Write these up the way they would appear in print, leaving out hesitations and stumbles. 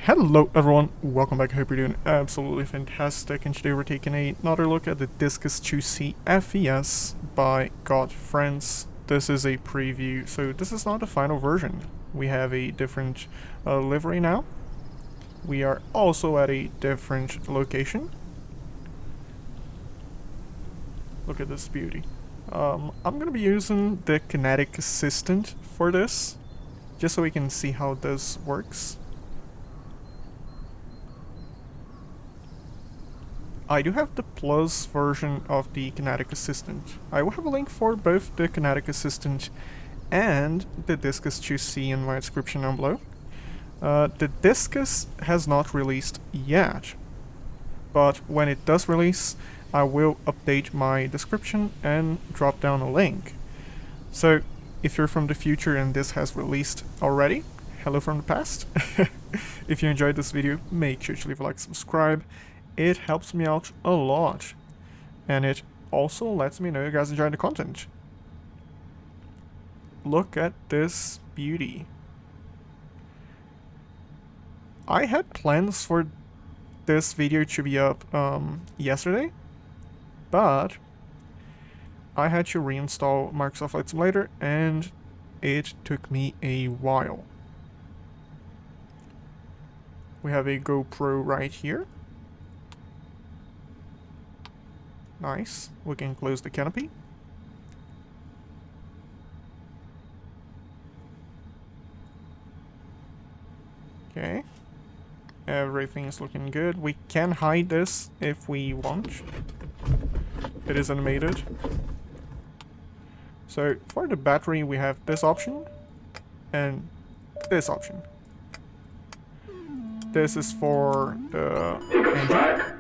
Hello everyone, welcome back. I hope you're doing absolutely fantastic, and today we're taking another look at the Discus-2C FES by God Friends. This is a preview, so this is not the final version. We have a different livery now. We are also at a different location. Look at this beauty. I'm going to be using the Kinetic assistant for this, just so we can see how this works. I do have the Plus version of the Kinetic Assistant. I will have a link for both the Kinetic Assistant and the Discus-2C in my description down below. The Discus has not released yet, but when it does release, I will update my description and drop down a link. So, if you're from the future and this has released already, hello from the past. If you enjoyed this video, make sure to leave a like, subscribe. It helps me out a lot, and it also lets me know you guys enjoy the content. Look at this beauty. I had plans for this video to be up yesterday, but I had to reinstall Microsoft Flight Simulator, and it took me a while. We have a GoPro right here. Nice. We can close the canopy. Okay. Everything is looking good. We can hide this if we want. It is animated. So for the battery we have this option and this option. This is for the engine.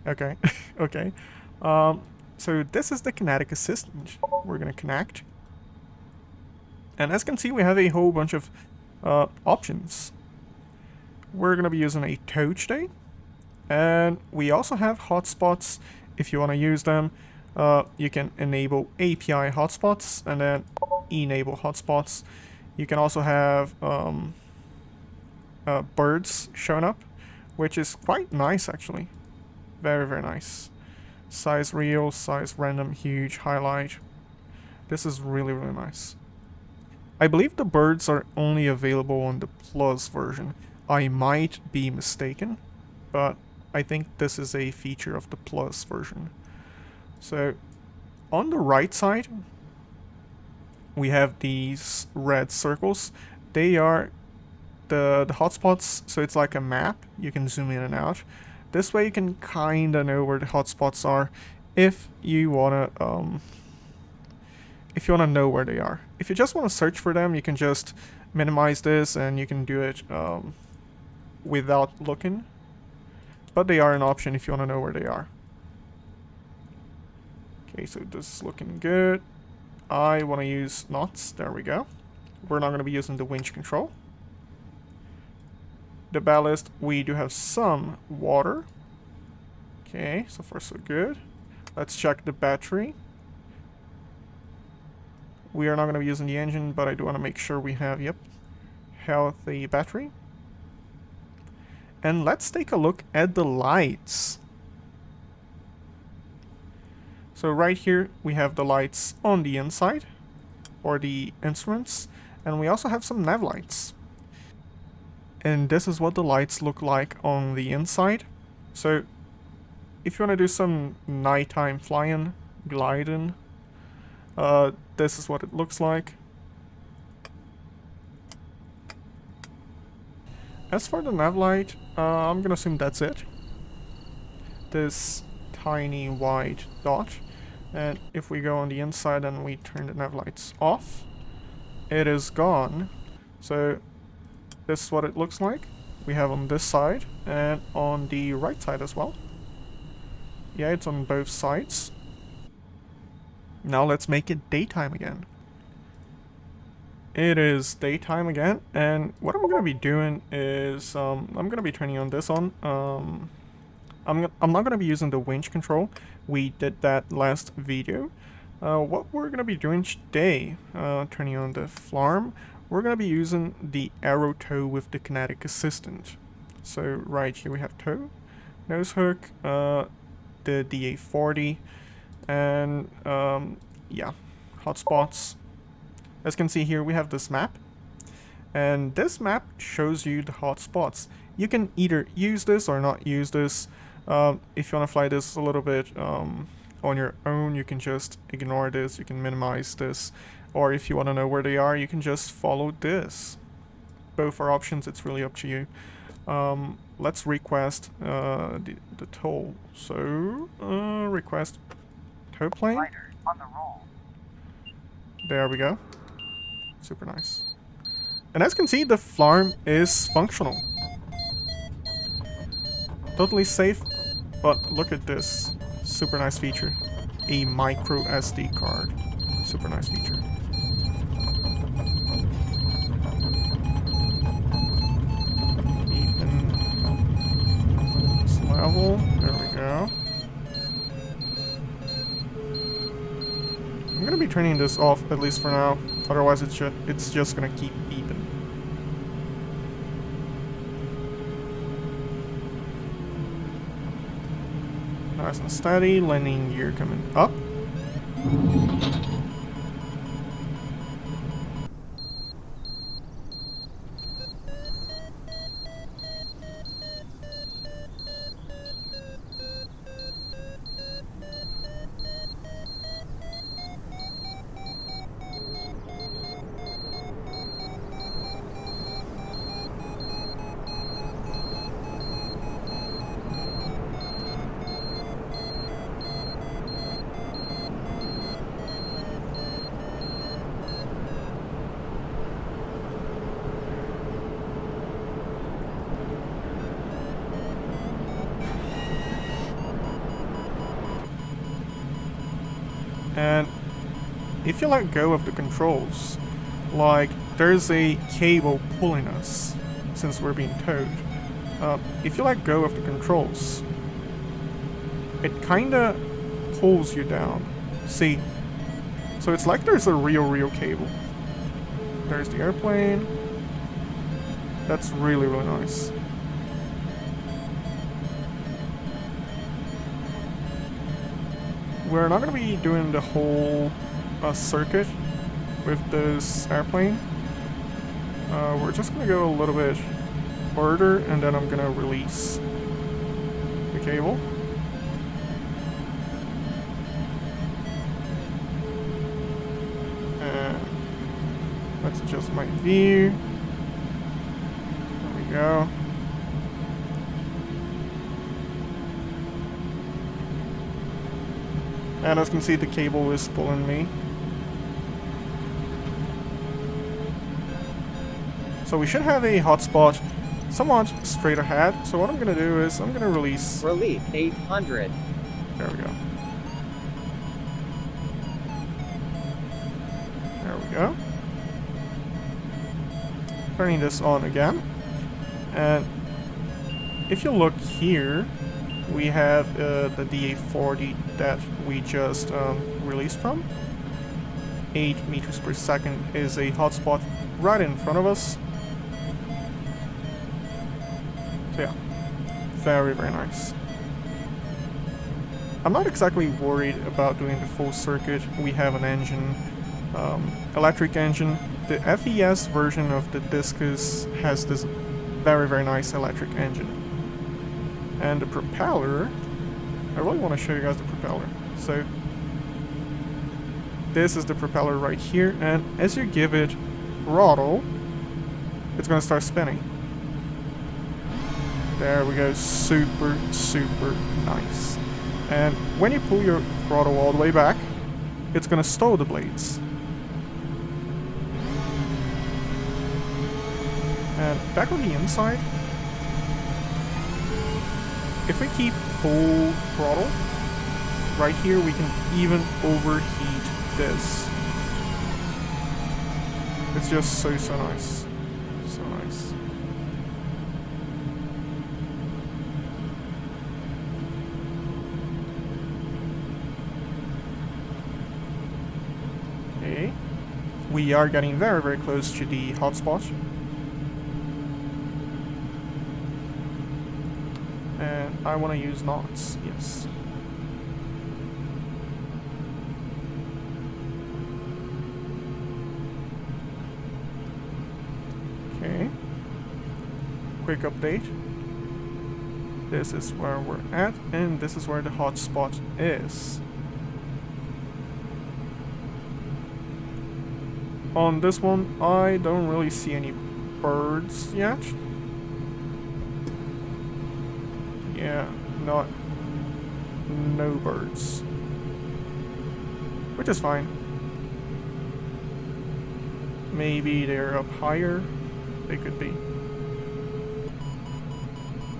Okay, okay. So this is the Kinetic Assistant. We're gonna connect. And as you can see, we have a whole bunch of options. We're gonna be using a tow today. And we also have hotspots. If you wanna use them, you can enable API hotspots and then enable hotspots. You can also have birds showing up, which is quite nice actually. Very, very nice. Size real, size random, huge, highlight. This is really, really nice. I believe the birds are only available on the Plus version. I might be mistaken, but I think this is a feature of the Plus version. So, on the right side, we have these red circles. They are the hotspots, so it's like a map. You can zoom in and out. This way you can kinda know where the hotspots are if you wanna know where they are. If you just wanna search for them, you can just minimize this and you can do it without looking. But they are an option if you wanna know where they are. Okay, so this is looking good. I wanna use knots. There we go. We're not gonna be using the winch control. The ballast, we do have some water. Okay, so far so good. Let's check the battery. We are not going to be using the engine, but I do want to make sure we have, yep, healthy battery. And let's take a look at the lights. So right here, we have the lights on the inside, or the instruments, and we also have some nav lights. And this is what the lights look like on the inside. So if you want to do some nighttime flying, gliding, this is what it looks like. As for the nav light, I'm gonna assume that's it. This tiny white dot. And if we go on the inside and we turn the nav lights off, it is gone. So this is what it looks like. We have on this side and on the right side as well. Yeah, it's on both sides. Now let's make it daytime again. It is daytime again, and what I'm gonna be doing is I'm gonna be turning on this on. I'm not gonna be using the winch control. We did that last video. What we're gonna be doing today, turning on the farm, we're going to be using the arrow tow with the Kinetic assistant. So right here we have tow, nose hook, the DA40, and yeah, hotspots. As you can see here, we have this map, and this map shows you the hotspots. You can either use this or not use this. If you want to fly this a little bit on your own, you can just ignore this, you can minimize this, or if you want to know where they are, you can just follow this. Both are options, it's really up to you. Let's request the tow. So, request tow plane. On the roll. There we go. Super nice. And as you can see, the farm is functional. Totally safe, but look at this. Super nice feature. A micro SD card. Super nice feature. Even this level. There we go. I'm gonna be turning this off, at least for now. Otherwise it's just gonna keep beeping. Nice and steady, landing gear coming up. And if you let go of the controls, like there's a cable pulling us since we're being towed. If you let go of the controls, it kinda pulls you down. See? So it's like there's a real cable. There's the airplane. That's really nice. We're not going to be doing the whole circuit with this airplane. We're just going to go a little bit further, and then I'm going to release the cable. And let's adjust my view. There we go. And as you can see, the cable is pulling me. So we should have a hotspot somewhat straight ahead. So what I'm going to do is I'm going to release... Relief 800. There we go. There we go. Turning this on again. And if you look here, we have the DA40 that we just released from. 8 meters per second is a hotspot right in front of us. So yeah, very nice. I'm not exactly worried about doing the full circuit. We have an engine, electric engine. The FES version of the Discus has this very nice electric engine. And the propeller, I really want to show you guys the propeller. So this is the propeller right here, and as you give it throttle, it's going to start spinning. There we go, super nice. And when you pull your throttle all the way back, it's going to stow the blades. And back on the inside, if we keep full throttle, right here we can even overheat this. It's just so nice. So nice. Okay. we are getting very, very close to the hotspot. And I want to use knots, yes. Okay. Quick update. This is where we're at, and this is where the hotspot is. On this one, I don't really see any birds yet. Yeah, no birds. Which is fine. Maybe they're up higher. They could be.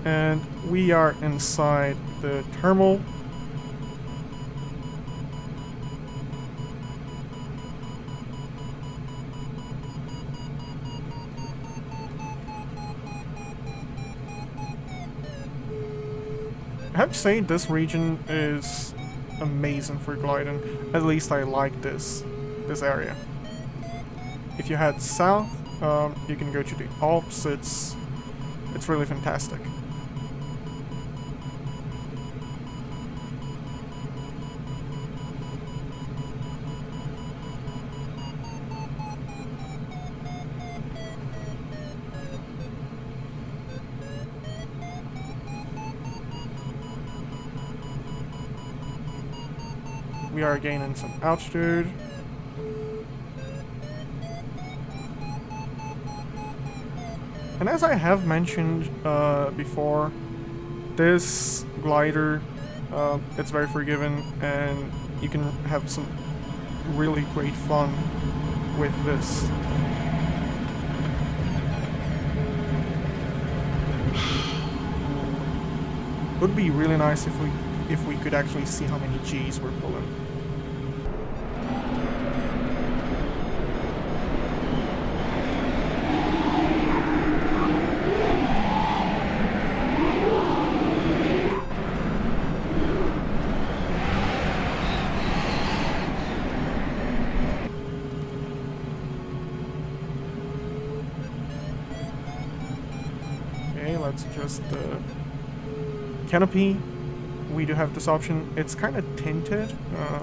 And we are inside the thermal. I have to say this region is amazing for gliding. At least I like this area. If you head south, you can go to the Alps. It's really fantastic. We are gaining some altitude. And as I have mentioned before, this glider, it's very forgiving and you can have some really great fun with this. It would be really nice if we could actually see how many G's we're pulling. Okay, let's adjust the canopy. We do have this option. It's kind of tinted.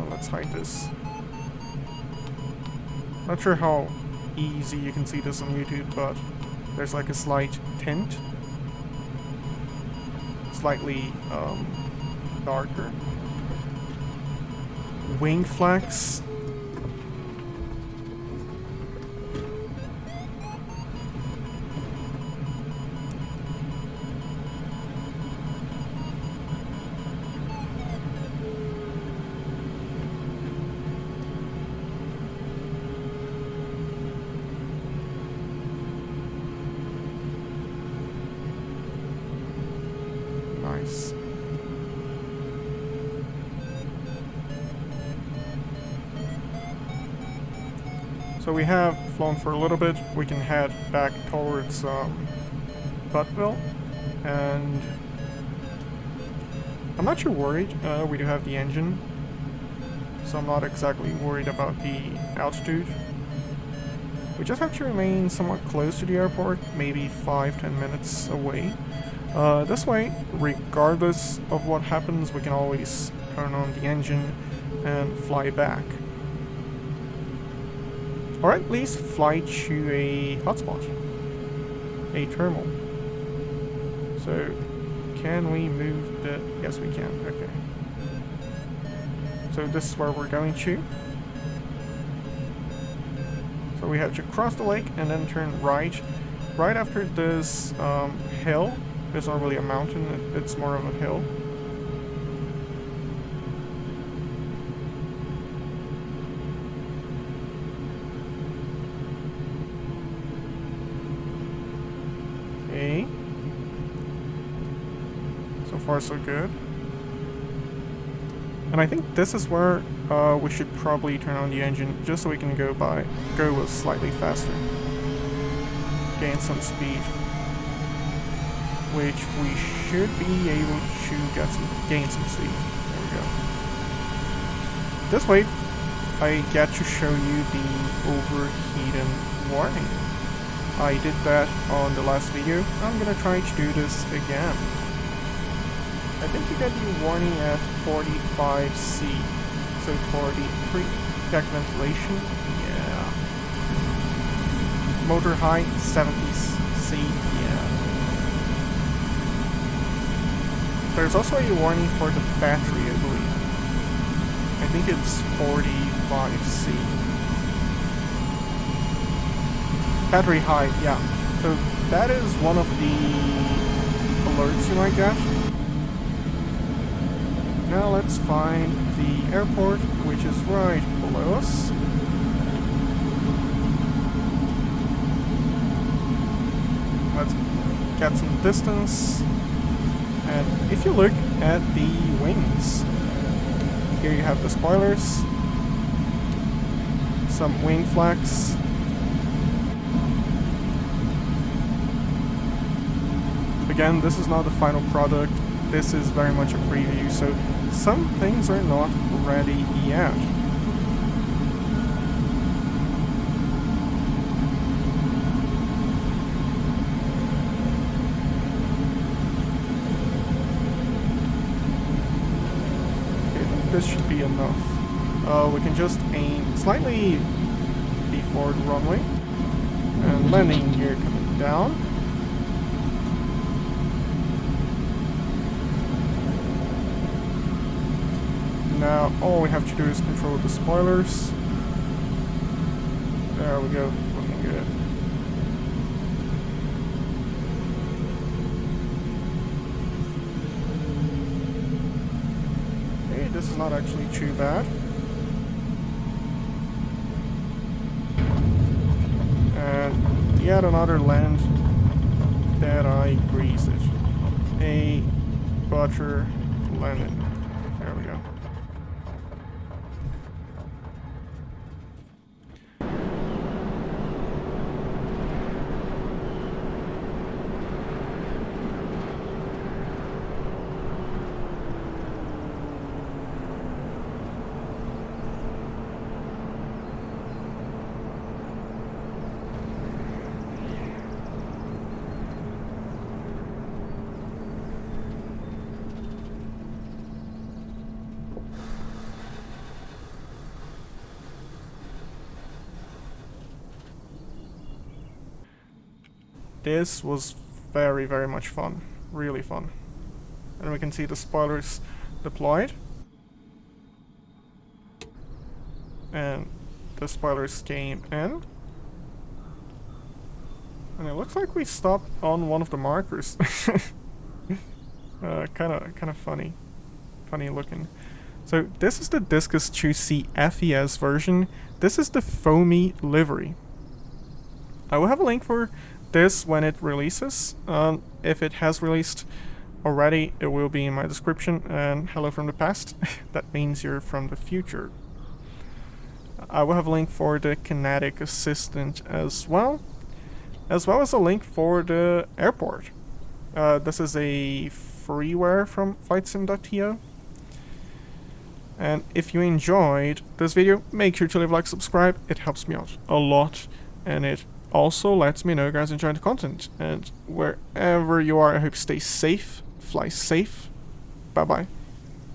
Let's hide this. Not sure how easy you can see this on YouTube, but there's like a slight tint. Slightly darker. Wing flex. Nice. So we have flown for a little bit. We can head back towards Buttville, and I'm not too worried. We do have the engine, so I'm not exactly worried about the altitude. We just have to remain somewhat close to the airport, maybe 5-10 minutes away. This way, regardless of what happens, we can always turn on the engine and fly back. Or at least fly to a hotspot, a thermal. So, can we move the... Yes, we can. Okay. So this is where we're going to. So we have to cross the lake and then turn right. Right after this hill. It's not really a mountain, it's more of a hill. Okay. So far so good. And I think this is where we should probably turn on the engine just so we can go slightly faster. Gain some speed. Which we should be able to gain some speed. There we go. This way, I get to show you the overheating warning. I did that on the last video. I'm gonna try to do this again. I think you get the warning at 45C. So for the pre-deck ventilation, yeah. Motor high, 70C, yeah. There's also a warning for the battery, I believe. I think it's 45C. Battery high, yeah. So that is one of the alerts you might get. Now let's find the airport, which is right below us. Let's get some distance. And if you look at the wings, here you have the spoilers, some wing flaps. Again, this is not the final product. This is very much a preview, so some things are not ready yet. Okay, this should be enough. We can just aim slightly before the runway, and landing gear coming down. Now all we have to do is control the spoilers. There we go, looking good. Okay, this is not actually too bad. And yet another land that I greased it. A butter landing. There we go. This was very, very much fun. Really fun. And we can see the spoilers deployed. And the spoilers came in. And it looks like we stopped on one of the markers. Kind of funny. Funny looking. So this is the Discus-2C FES version. This is the foamy livery. I will have a link for this when it releases. If it has released already, it will be in my description. And hello from the past. That means you're from the future. I will have a link for the Kinetic assistant as well as a link for the airport. This is a freeware from flightsim.to. And if you enjoyed this video, make sure to leave a like, subscribe. It helps me out a lot, and it also lets me know you guys enjoy the content. And wherever you are, I hope you stay safe, fly safe. Bye bye.